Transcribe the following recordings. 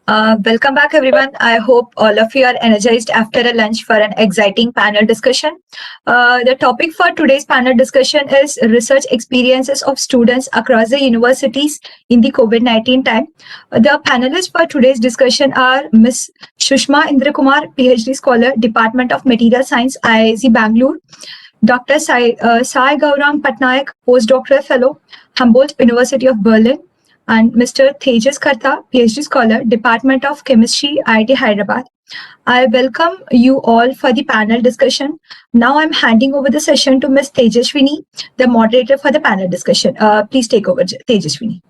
Welcome back, everyone. I hope all of you are energized after a lunch for an exciting panel discussion. The topic for today's panel discussion is research experiences of students across the universities in the COVID-19 time. The panelists for today's discussion are Ms. Shushma Indrakumar, PhD scholar, Department of Material Science, IISc Bangalore; Dr. Sai Gaurang Patnaik, postdoctoral fellow, Humboldt University of Berlin; and Mr. Tejas Karta, PhD scholar, Department of Chemistry, IIT Hyderabad. I welcome you all for the panel discussion. Now I'm handing over the session to Ms. Tejaswini, the moderator for the panel discussion. Please take over, Tejaswini.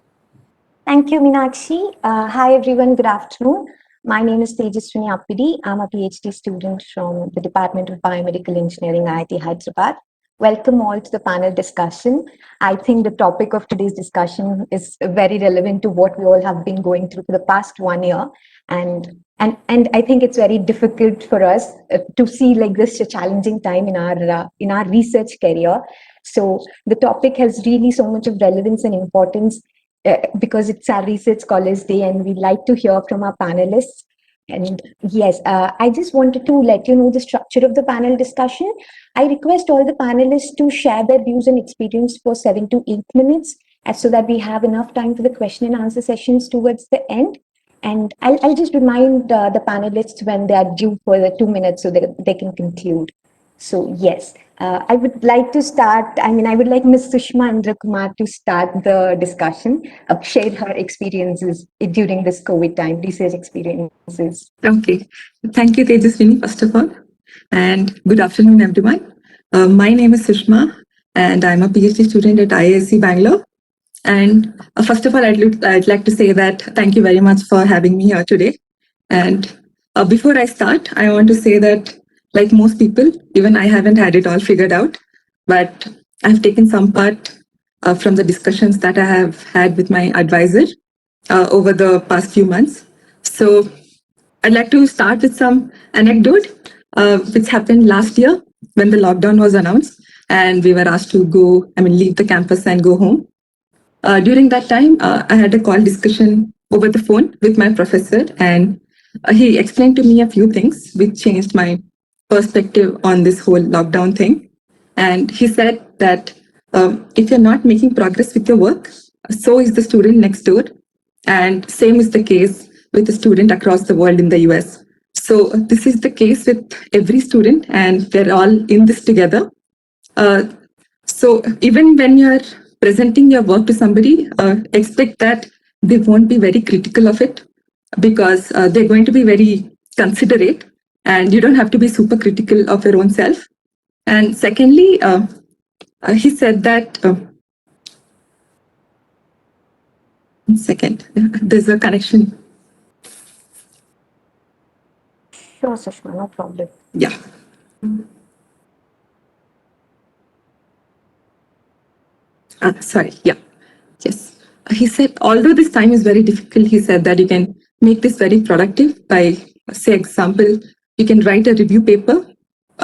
Thank you, Meenakshi. Hi, everyone. Good afternoon. My name is Tejaswini Appidi. I'm a PhD student from the Department of Biomedical Engineering, IIT Hyderabad. Welcome all to the panel discussion. I think the topic of today's discussion is very relevant to what we all have been going through for the past 1 year. And I think it's very difficult for us to see like this a challenging time in our research career. So the topic has really so much of relevance and importance because it's our Research Scholars Day and we'd like to hear from our panelists. And yes, I just wanted to let you know the structure of the panel discussion. I request all the panelists to share their views and experience for 7 to 8 minutes so that we have enough time for the question and answer sessions towards the end. And I'll just remind the panelists when they are due for the 2 minutes so that they can conclude. So yes, I would like to start. I would like Ms. Sushma Indrakumar to start the discussion, share her experiences during this COVID time, research experiences. Okay. Thank you, Tejaswini, first of all. And good afternoon, everyone. My name is Sushma, and I'm a PhD student at IISc Bangalore. And first of all, I'd like to say that thank you very much for having me here today. And before I start, I want to say that like most people, even I haven't had it all figured out, but I've taken some part from the discussions that I have had with my advisor over the past few months. So I'd like to start with some anecdote which happened last year when the lockdown was announced and we were asked to leave the campus and go home. During that time, I had a call discussion over the phone with my professor, and he explained to me a few things which changed my perspective on this whole lockdown thing. And he said that if you're not making progress with your work, so is the student next door. And same is the case with the student across the world in the US. So this is the case with every student, and we're all in this together. So even when you're presenting your work to somebody, expect that they won't be very critical of it because they're going to be very considerate, and you don't have to be super critical of your own self. And secondly, he said that, one second, there's a connection. Sure, Sushma, no problem. Yeah. Sorry, yeah, yes. He said, although this time is very difficult, he said that you can make this very productive by, say, example, you can write a review paper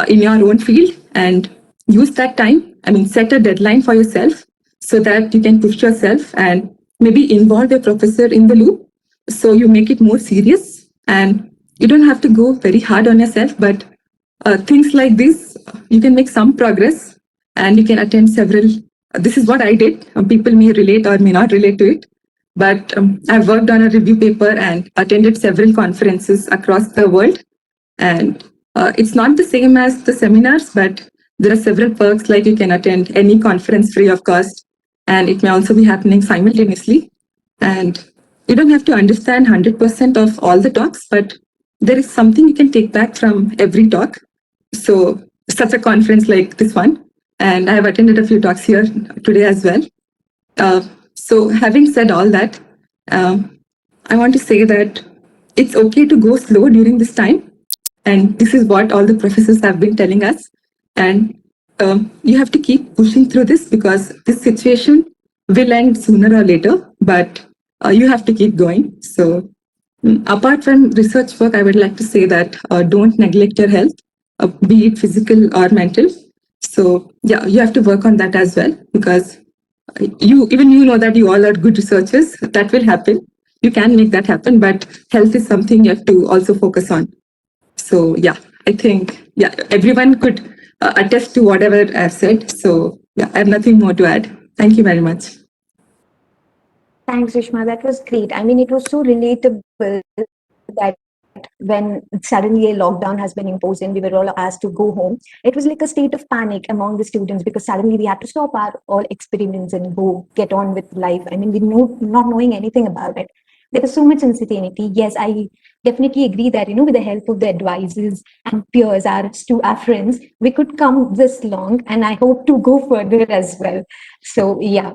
in your own field and use that time. Set a deadline for yourself so that you can push yourself and maybe involve your professor in the loop. So you make it more serious and you don't have to go very hard on yourself, but things like this, you can make some progress and you can attend several. This is what I did. People may relate or may not relate to it, but I've worked on a review paper and attended several conferences across the world. And it's not the same as the seminars, but there are several perks, like you can attend any conference free of cost, and it may also be happening simultaneously. And you don't have to understand 100% of all the talks, but there is something you can take back from every talk. So such a conference like this one, and I have attended a few talks here today as well. So having said all that, I want to say that it's okay to go slow during this time. And this is what all the professors have been telling us. And you have to keep pushing through this because this situation will end sooner or later, but you have to keep going. So apart from research work, I would like to say that don't neglect your health, be it physical or mental. So yeah, you have to work on that as well because you know that you all are good researchers. That will happen. you can make that happen, but health is something you have to also focus on. So yeah, I think, yeah, everyone could attest to whatever I've said. So yeah, I have nothing more to add. Thank you very much. Thanks, Rishma. That was great. I mean, it was so relatable that when suddenly a lockdown has been imposed and we were all asked to go home, it was like a state of panic among the students because suddenly we had to stop our all experiments and go get on with life. I mean, not knowing anything about it. There was so much uncertainty. Yes, I definitely agree that, with the help of the advisors and peers, our friends, we could come this long, and I hope to go further as well. So yeah,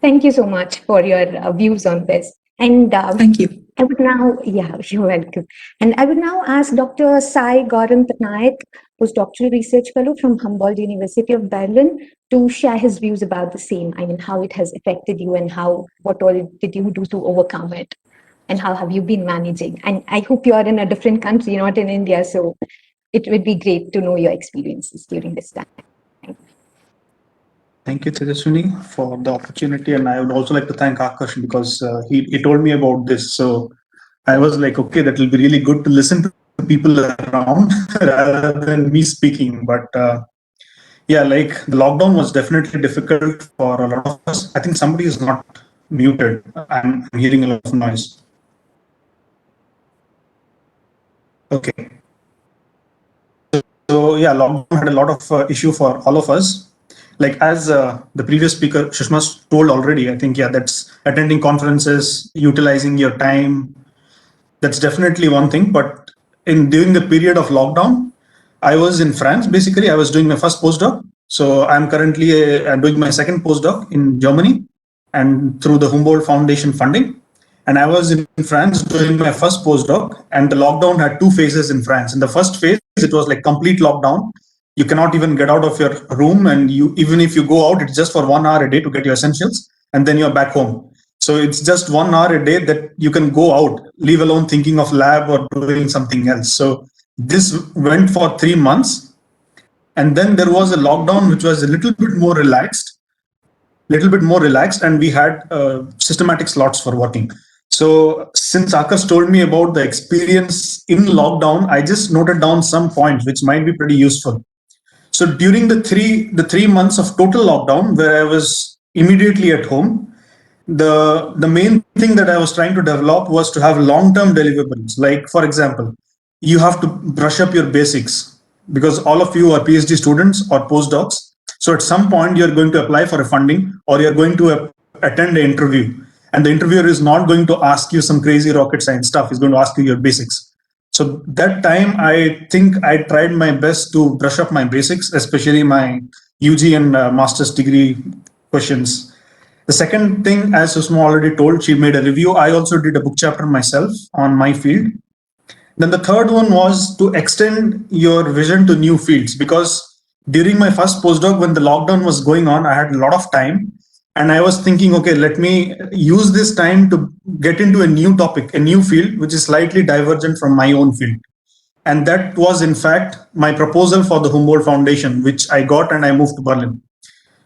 thank you so much for your views on this. And Thank you. I would now, yeah, you're welcome. And I would now ask Dr. Sai Gauram Patnaik, who's doctoral research fellow from Humboldt University of Berlin, to share his views about the same. I mean, how it has affected you and what all did you do to overcome it? And how have you been managing? And I hope you are in a different country, not in India. So it would be great to know your experiences during this time. Thank you, Tejaswini, for the opportunity. And I would also like to thank Akash because he told me about this. So I was like, okay, that will be really good to listen to people around rather than me speaking. But yeah, like the lockdown was definitely difficult for a lot of us. I think somebody is not muted. I'm hearing a lot of noise. Okay. So yeah, lockdown had a lot of issue for all of us. Like as the previous speaker Sushma told already, I think, yeah, that's attending conferences, utilizing your time. That's definitely one thing. But during the period of lockdown, I was in France. Basically, I was doing my first postdoc. So I'm currently doing my second postdoc in Germany and through the Humboldt Foundation funding. And I was in France doing my first postdoc, and the lockdown had two phases in France. In the first phase, it was like complete lockdown. You cannot even get out of your room, and even if you go out, it's just for 1 hour a day to get your essentials, and then you're back home. So it's just 1 hour a day that you can go out, leave alone thinking of lab or doing something else. So this went for 3 months, and then there was a lockdown which was a little bit more relaxed, and we had systematic slots for working. So since Akash told me about the experience in lockdown, I just noted down some points which might be pretty useful. So during the 3 months of total lockdown, where I was immediately at home, the main thing that I was trying to develop was to have long-term deliverables. Like, for example, you have to brush up your basics because all of you are PhD students or postdocs. So at some point, you're going to apply for a funding or you're going to attend an interview. And the interviewer is not going to ask you some crazy rocket science stuff. He's going to ask you your basics. So that time, I think I tried my best to brush up my basics, especially my UG and master's degree questions. The second thing, as Susma already told, she made a review. I also did a book chapter myself on my field. Then the third one was to extend your vision to new fields, because during my first postdoc, when the lockdown was going on, I had a lot of time. And I was thinking, okay, let me use this time to get into a new topic, a new field, which is slightly divergent from my own field. And that was, in fact, my proposal for the Humboldt Foundation, which I got and I moved to Berlin.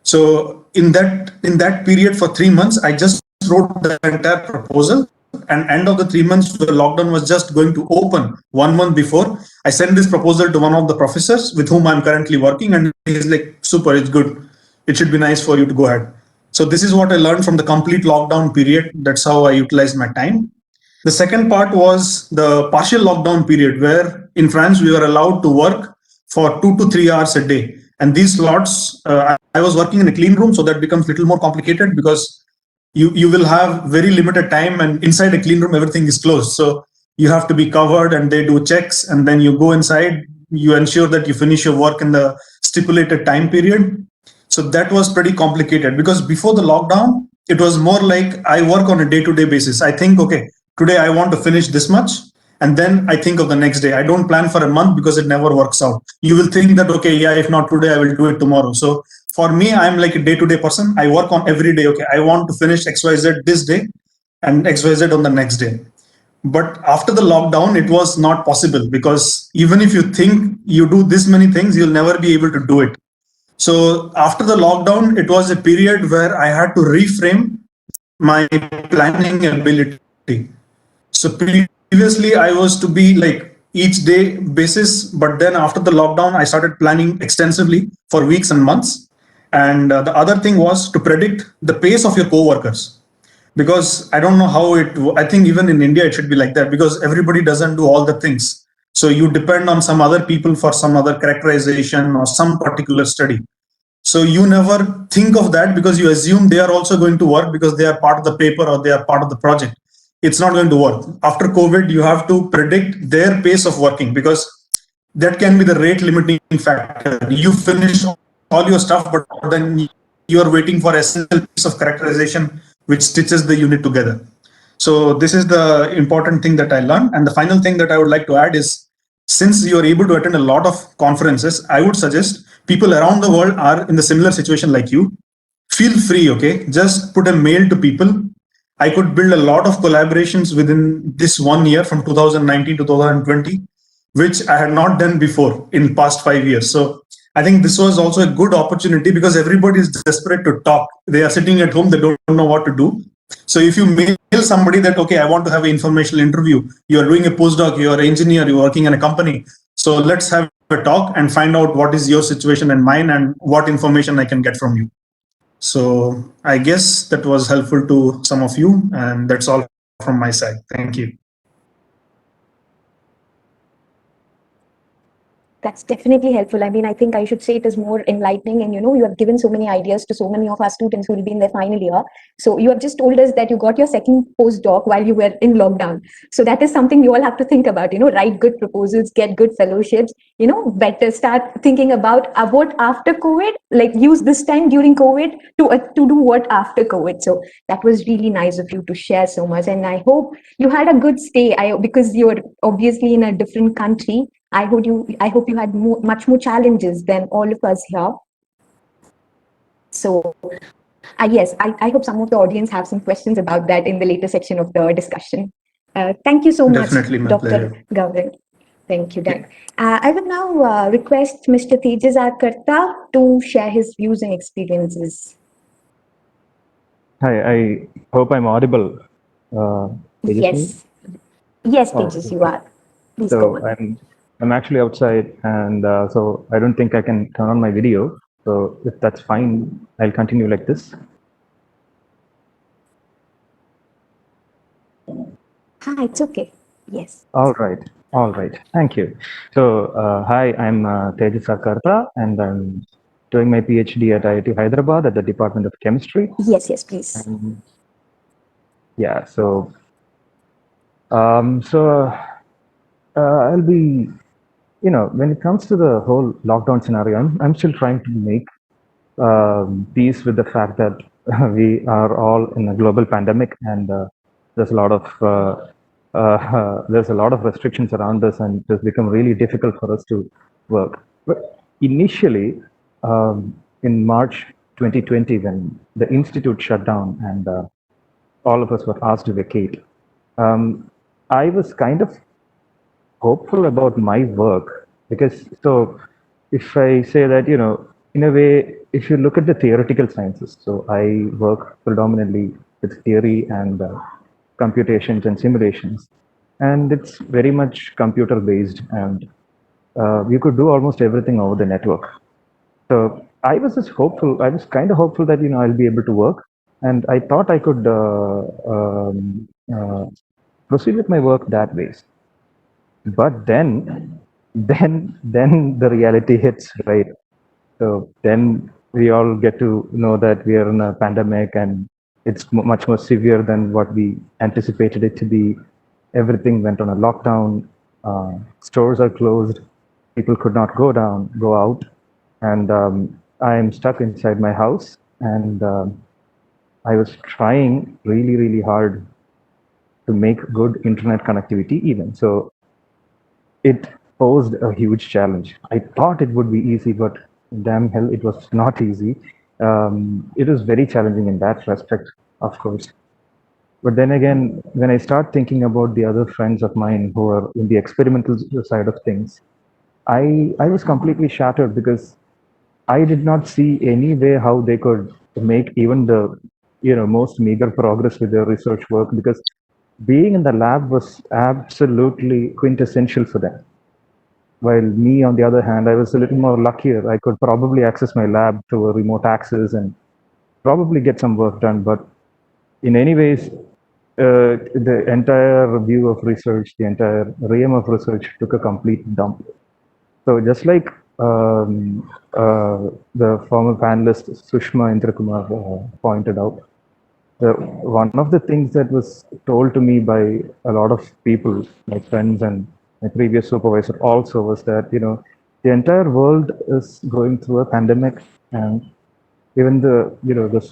So in that period for 3 months, I just wrote the entire proposal. And end of the 3 months, the lockdown was just going to open 1 month before. I sent this proposal to one of the professors with whom I'm currently working. And he's like, super, it's good. It should be nice for you to go ahead. So this is what I learned from the complete lockdown period. That's how I utilized my time. The second part was the partial lockdown period, where in France, we were allowed to work for 2 to 3 hours a day. And these slots, I was working in a clean room, so that becomes a little more complicated because you will have very limited time, and inside a clean room, everything is closed. So you have to be covered and they do checks, and then you go inside, you ensure that you finish your work in the stipulated time period. So that was pretty complicated because before the lockdown, it was more like I work on a day-to-day basis. I think, okay, today I want to finish this much. And then I think of the next day. I don't plan for a month because it never works out. You will think that, okay, yeah, if not today, I will do it tomorrow. So for me, I'm like a day-to-day person. I work on every day. Okay, I want to finish XYZ this day and XYZ on the next day. But after the lockdown, it was not possible because even if you think you do this many things, you'll never be able to do it. So after the lockdown, it was a period where I had to reframe my planning ability. So previously I was to be like each day basis, but then after the lockdown, I started planning extensively for weeks and months. And the other thing was to predict the pace of your co-workers, because I don't know how I think even in India it should be like that, because everybody doesn't do all the things. So you depend on some other people for some other characterization or some particular study. So you never think of that because you assume they are also going to work because they are part of the paper or they are part of the project. It's not going to work. After COVID, you have to predict their pace of working, because that can be the rate limiting factor. You finish all your stuff, but then you're waiting for a single piece of characterization which stitches the unit together. So this is the important thing that I learned. And the final thing that I would like to add is, since you are able to attend a lot of conferences, I would suggest people around the world are in the similar situation like you. Feel free, okay? Just put a mail to people. I could build a lot of collaborations within this 1 year from 2019 to 2020, which I had not done before in past 5 years. So I think this was also a good opportunity because everybody is desperate to talk. They are sitting at home, they don't know what to do. So if you mail somebody that, okay, I want to have an informational interview, you're doing a postdoc, you're an engineer, you're working in a company. So let's have a talk and find out what is your situation and mine and what information I can get from you. So I guess that was helpful to some of you, and that's all from my side. Thank you. That's definitely helpful. I mean, I think I should say it is more enlightening, and you have given so many ideas to so many of our students who will be in their final year. So you have just told us that you got your second postdoc while you were in lockdown. So that is something you all have to think about. Write good proposals, get good fellowships. Better start thinking about what after COVID. Like use this time during COVID to do what after COVID. So that was really nice of you to share so much, and I hope you had a good stay. Because you're obviously in a different country. I hope you had much more challenges than all of us here. So, yes, I hope some of the audience have some questions about that in the later section of the discussion. Thank you so Definitely, my much, pleasure. Dr. Gaurav. Thank you, Dan. I would now request Mr. Tejas Karta to share his views and experiences. Hi, I hope I'm audible. Yes, Tejas, you are. Please go on. I'm actually outside, and so I don't think I can turn on my video. So if that's fine, I'll continue like this. Hi, it's okay. Yes. All right. Thank you. So hi, I'm Tejas Karta, and I'm doing my PhD at IIT Hyderabad at the Department of Chemistry. Yes, please. Yeah. So I'll be. When it comes to the whole lockdown scenario, I'm still trying to make peace with the fact that we are all in a global pandemic, and there's a lot of restrictions around us, and it has become really difficult for us to work. But initially, in March 2020, when the institute shut down and all of us were asked to vacate, I was kind of hopeful about my work, because if I say that, in a way, if you look at the theoretical sciences, so I work predominantly with theory and computations and simulations, and it's very much computer based, and you could do almost everything over the network. So I was just hopeful. I was kind of hopeful that I'll be able to work, and I thought I could proceed with my work that way. But then the reality hits, right? So then we all get to know that we are in a pandemic, and it's much more severe than what we anticipated it to be. Everything went on a lockdown. Stores are closed. People could not go out, and I'm stuck inside my house. And I was trying really, really hard to make good internet connectivity even. So it posed a huge challenge. I thought it would be easy, but damn hell, it was not easy. It was very challenging in that respect, of course. But then again, when I start thinking about the other friends of mine who are in the experimental side of things, I was completely shattered, because I did not see any way how they could make even the most meager progress with their research work, because being in the lab was absolutely quintessential for them. While me, on the other hand, I was a little more luckier. I could probably access my lab through a remote access and probably get some work done. But in any ways, the entire view of research, the entire realm of research took a complete dump. So just like the former panelist Sushma Indrakumar pointed out, one of the things that was told to me by a lot of people, my friends and my previous supervisor also, was that, the entire world is going through a pandemic, and even the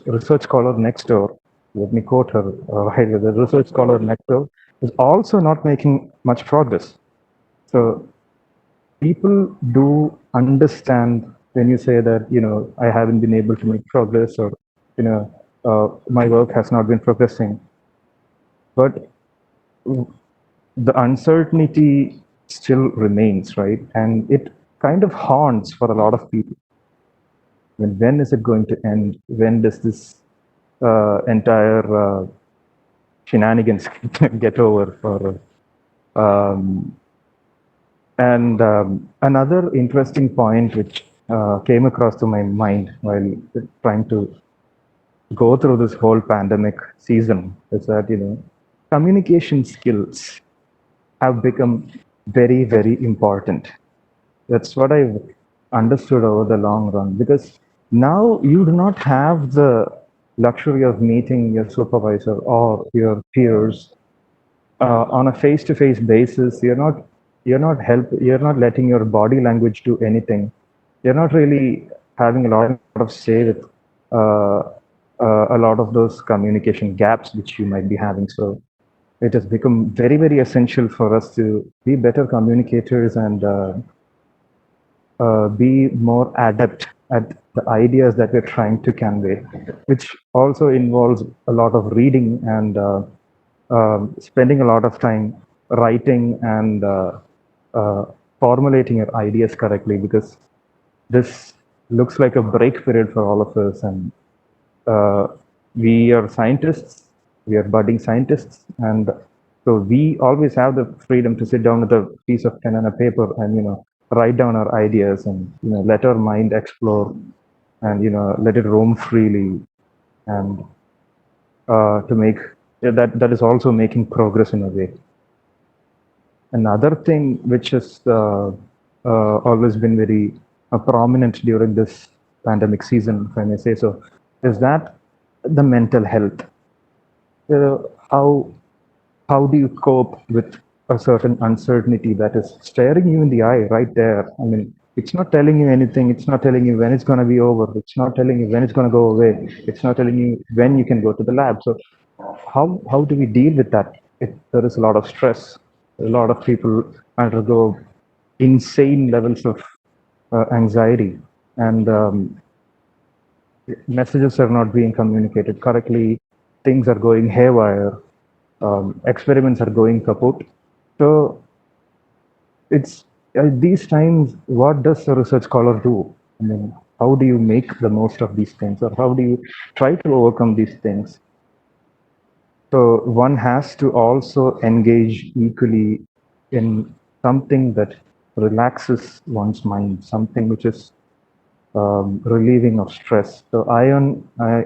research scholar next door, let me quote her, right, the research scholar next door is also not making much progress. So people do understand when you say that, I haven't been able to make progress, or, my work has not been progressing. But the uncertainty still remains, right? And it kind of haunts for a lot of people. When is it going to end? When does this entire shenanigans get over? And another interesting point which came across to my mind while trying to go through this whole pandemic season is that, communication skills have become very, very important. That's what I've understood over the long run, because now you do not have the luxury of meeting your supervisor or your peers on a face-to-face basis. You're not letting your body language do anything. You're not really having a lot of say with a lot of those communication gaps which you might be having. So it has become very, very essential for us to be better communicators and be more adept at the ideas that we're trying to convey, which also involves a lot of reading and spending a lot of time writing and formulating your ideas correctly, because this looks like a break period for all of us. And we are scientists, we are budding scientists, and so we always have the freedom to sit down with a piece of pen and a paper and write down our ideas and let our mind explore and let it roam freely, and to make that is also making progress in a way. Another thing which has always been very prominent during this pandemic season, if I may say so, is that the mental health. How do you cope with a certain uncertainty that is staring you in the eye right there? I mean, it's not telling you anything. It's not telling you when it's going to be over. It's not telling you when it's going to go away. It's not telling you when you can go to the lab. So how do we deal with that? There is a lot of stress. A lot of people undergo insane levels of anxiety, and messages are not being communicated correctly. Things are going haywire. Experiments are going kaput. So it's these times, what does a research scholar do? I mean, how do you make the most of these things, or how do you try to overcome these things? So one has to also engage equally in something that relaxes one's mind, something which is relieving of stress. So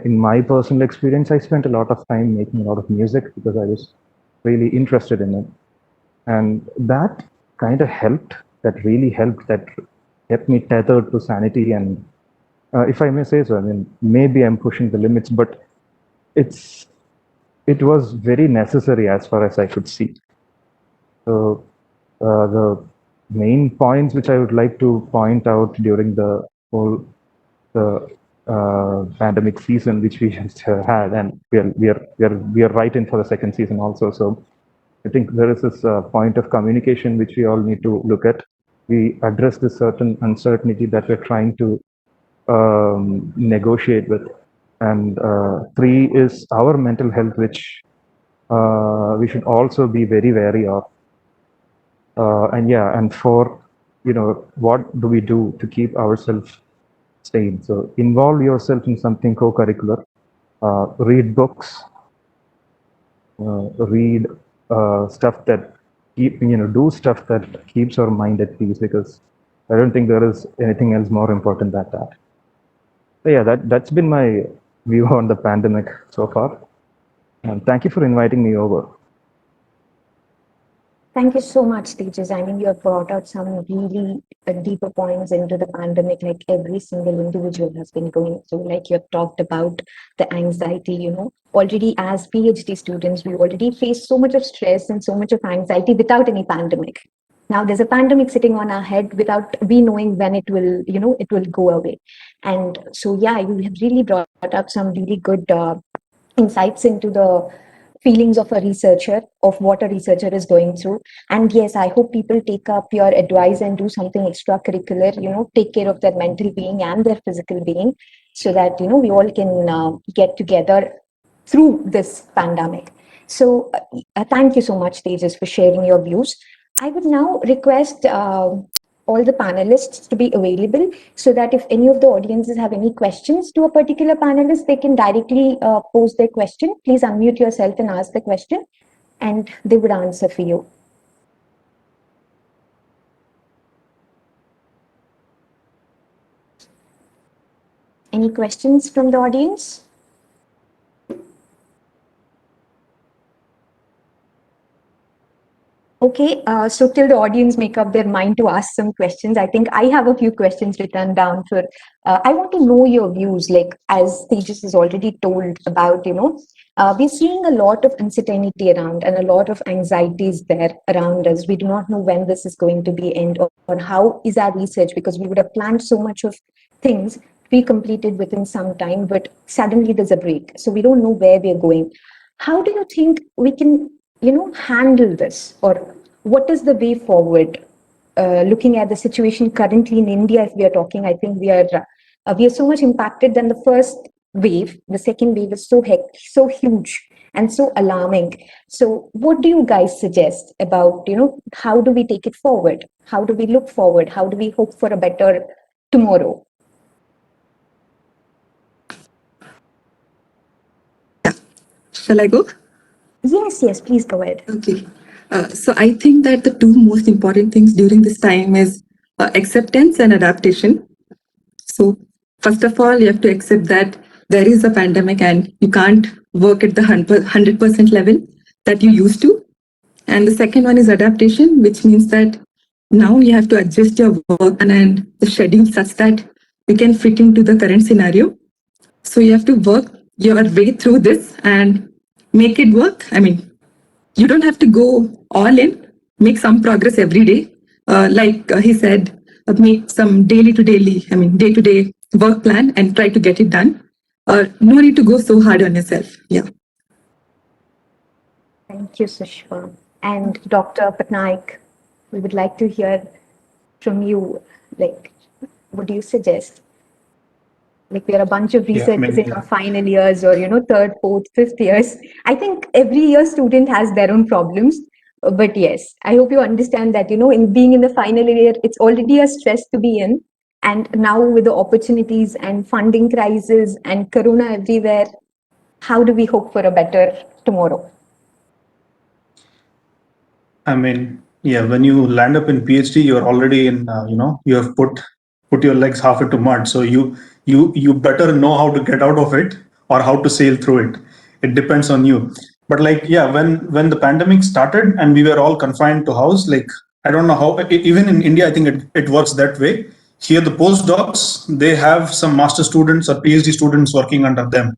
in my personal experience, I spent a lot of time making a lot of music because I was really interested in it. And that kind of helped, that really helped, that kept me tethered to sanity. And if I may say so, I mean, maybe I'm pushing the limits, but it was very necessary as far as I could see. So the main points which I would like to point out during the whole pandemic season which we just had, and we are right in for the second season also. So I think there is this point of communication which we all need to look at. We address this certain uncertainty that we're trying to negotiate with. And 3 is our mental health, which we should also be very wary of. And 4, what do we do to keep ourselves sane? So involve yourself in something co-curricular. Read books. Read stuff that do stuff that keeps our mind at peace, because I don't think there is anything else more important than that. So yeah, that's been my view on the pandemic so far. And thank you for inviting me over. Thank you so much, Tejas. I mean, you have brought out some really deeper points into the pandemic, like every single individual has been going through. Like you have talked about the anxiety, already as PhD students, we already face so much of stress and so much of anxiety without any pandemic. Now there's a pandemic sitting on our head without we knowing when it will, it will go away. And so, yeah, you have really brought up some really good insights into the feelings of a researcher, of what a researcher is going through. And yes, I hope people take up your advice and do something extracurricular, take care of their mental being and their physical being, so that, we all can get together through this pandemic. So thank you so much, Tejas, for sharing your views. I would now request all the panelists to be available, so that if any of the audiences have any questions to a particular panelist, they can directly pose their question. Please unmute yourself and ask the question, and they would answer for you. Any questions from the audience? Okay, so till the audience make up their mind to ask some questions, I think I have a few questions written down for, I want to know your views, like as Tejas has already told about, we're seeing a lot of uncertainty around and a lot of anxieties there around us. We do not know when this is going to be end, or how is our research, because we would have planned so much of things to be completed within some time, but suddenly there's a break. So we don't know where we're going. How do you think we can handle this, or what is the way forward? Looking at the situation currently in India, if we are talking, I think we are so much impacted than the first wave. The second wave is so huge and so alarming. So what do you guys suggest about, how do we take it forward? How do we look forward? How do we hope for a better tomorrow? Shall I go? Yes, please go ahead. Okay. So I think that the two most important things during this time is acceptance and adaptation. So first of all, you have to accept that there is a pandemic and you can't work at the 100% level that you used to. And the second one is adaptation, which means that now you have to adjust your work and the schedule such that you can fit into the current scenario. So you have to work your way through this and make it work. I mean, you don't have to go all in, make some progress every day. Like he said, make some day-to-day work plan and try to get it done. No need to go so hard on yourself. Yeah. Thank you, Sushma. And Dr. Patnaik, we would like to hear from you. Like, what do you suggest? Like, we are a bunch of researchers in our final years, or third, fourth, fifth years. I think every year student has their own problems. But yes, I hope you understand that, in being in the final year, it's already a stress to be in. And now with the opportunities and funding crisis and corona everywhere, how do we hope for a better tomorrow? I mean, yeah, when you land up in PhD, you're already in, you have put your legs half into mud. So you better know how to get out of it or how to sail through it. It depends on you. But when the pandemic started and we were all confined to house, I don't know how, even in India, I think it works that way. Here, the postdocs, they have some master students or PhD students working under them.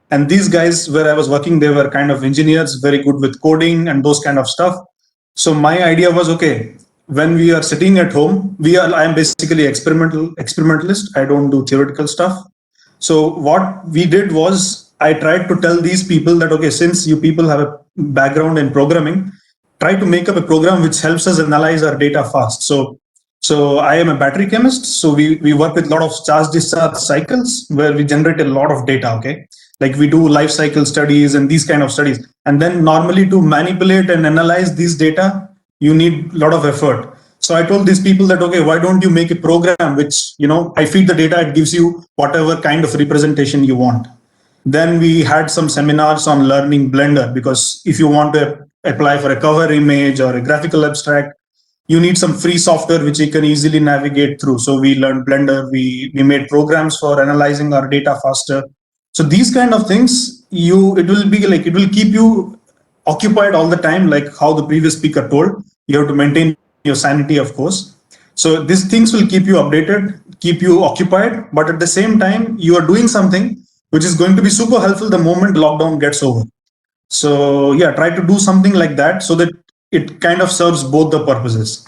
And these guys, where I was working, they were kind of engineers, very good with coding and those kind of stuff. So my idea was, okay, when we are sitting at home, I am basically experimentalist. I don't do theoretical stuff. So what we did was, I tried to tell these people that, okay, since you people have a background in programming, try to make up a program which helps us analyze our data fast. So I am a battery chemist. So we work with a lot of charge discharge cycles where we generate a lot of data. Okay. Like we do life cycle studies and these kind of studies. And then normally to manipulate and analyze these data, you need a lot of effort. So I told these people that, okay, why don't you make a program which, I feed the data, it gives you whatever kind of representation you want. Then we had some seminars on learning Blender, because if you want a apply for a cover image or a graphical abstract, you need some free software which you can easily navigate through. So we learned Blender, we made programs for analyzing our data faster. So these kind of things, it will keep you occupied all the time, like how the previous speaker told. You have to maintain your sanity, of course. So these things will keep you updated, keep you occupied, but at the same time, you are doing something which is going to be super helpful the moment lockdown gets over. So yeah, try to do something like that so that it kind of serves both the purposes.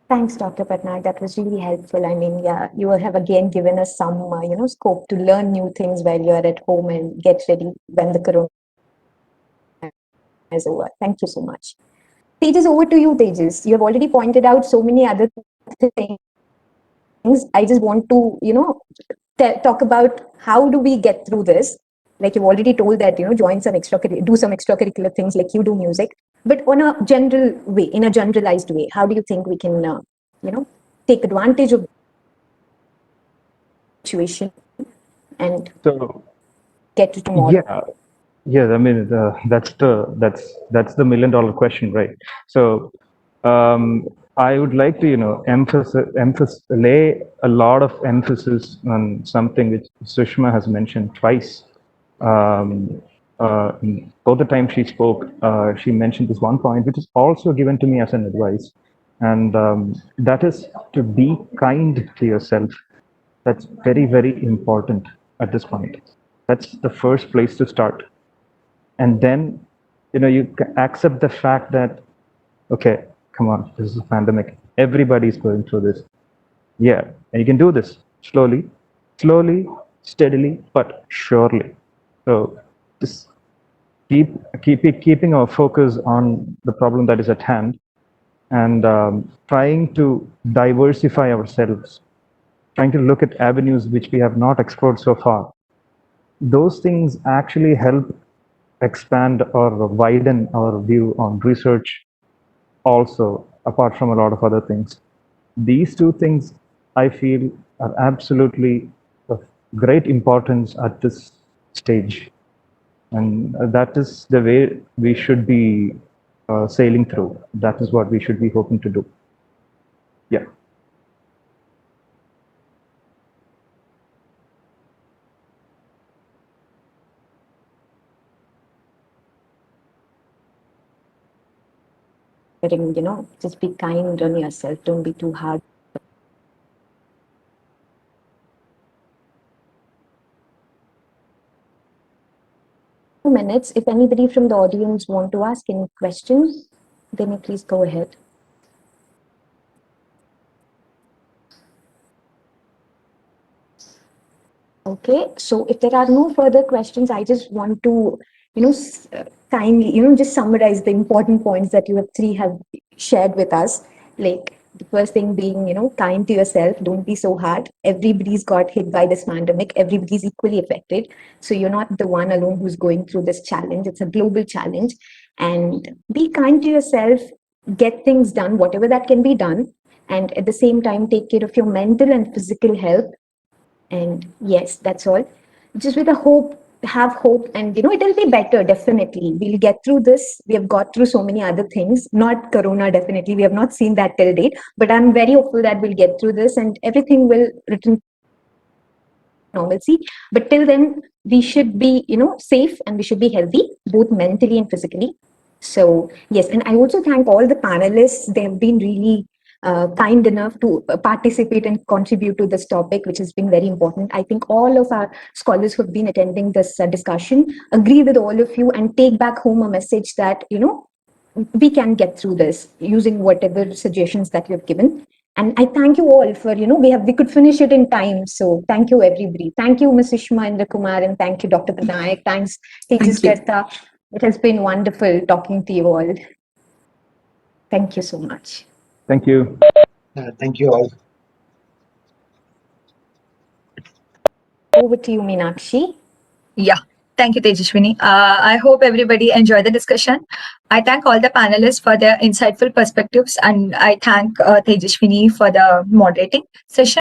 Thanks, Dr. Patnaik. That was really helpful. I mean, yeah, you have again given us some, scope to learn new things while you're at home and get ready when the corona is over. Thank you so much. Tejas, over to you, Tejas. You have already pointed out so many other things. I just want to, talk about how do we get through this. Like you've already told that, join some do some extracurricular things like you do music, but on a general way, in a generalized way, how do you think we can, take advantage of the situation and So get to tomorrow? yeah, I mean that's the $1 million question, right? So I would like to lay a lot of emphasis on something which Sushma has mentioned twice. Both the time she spoke, she mentioned this one point, which is also given to me as an advice, and that is to be kind to yourself. That's very, very important at this point. That's the first place to start. And then, you accept the fact that, okay, come on, this is a pandemic. Everybody's going through this. Yeah, and you can do this slowly, steadily, but surely. So just keeping our focus on the problem that is at hand, and trying to diversify ourselves, trying to look at avenues which we have not explored so far. Those things actually help expand or widen our view on research also, apart from a lot of other things. These two things, I feel, are absolutely of great importance at this stage. And that is the way we should be sailing through. That is what we should be hoping to do. Yeah. Just be kind on yourself. Don't be too hard. Minutes. If anybody from the audience want to ask any questions, then you please go ahead. Okay, so if there are no further questions, I just want to, kindly, just summarize the important points that you three have shared with us. Like the first thing being, kind to yourself. Don't be so hard. Everybody's got hit by this pandemic. Everybody's equally affected. So you're not the one alone who's going through this challenge. It's a global challenge. And be kind to yourself. Get things done, whatever that can be done. And at the same time, take care of your mental and physical health. And yes, that's all. Just with a hope, have hope, and it'll be better. Definitely, we'll get through this. We have got through so many other things, not corona. Definitely, we have not seen that till date. But I'm very hopeful that we'll get through this, and everything will return to normalcy. But till then, we should be, safe, and we should be healthy, both mentally and physically. So yes, and I also thank all the panelists. They have been really kind enough to participate and contribute to this topic, which has been very important. I think all of our scholars who have been attending this discussion agree with all of you and take back home a message that, we can get through this using whatever suggestions that you have given. And I thank you all for, we could finish it in time. So thank you, everybody. Thank you, Ms. Sushma Indra Kumar, and thank you, Dr. Patnaik. Thanks, Tejas Karta. It has been wonderful talking to you all. Thank you so much. Thank you. Thank you all. Over to you, Meenakshi. Yeah. Thank you, Tejaswini. I hope everybody enjoyed the discussion. I thank all the panelists for their insightful perspectives, and I thank Tejaswini for the moderating session.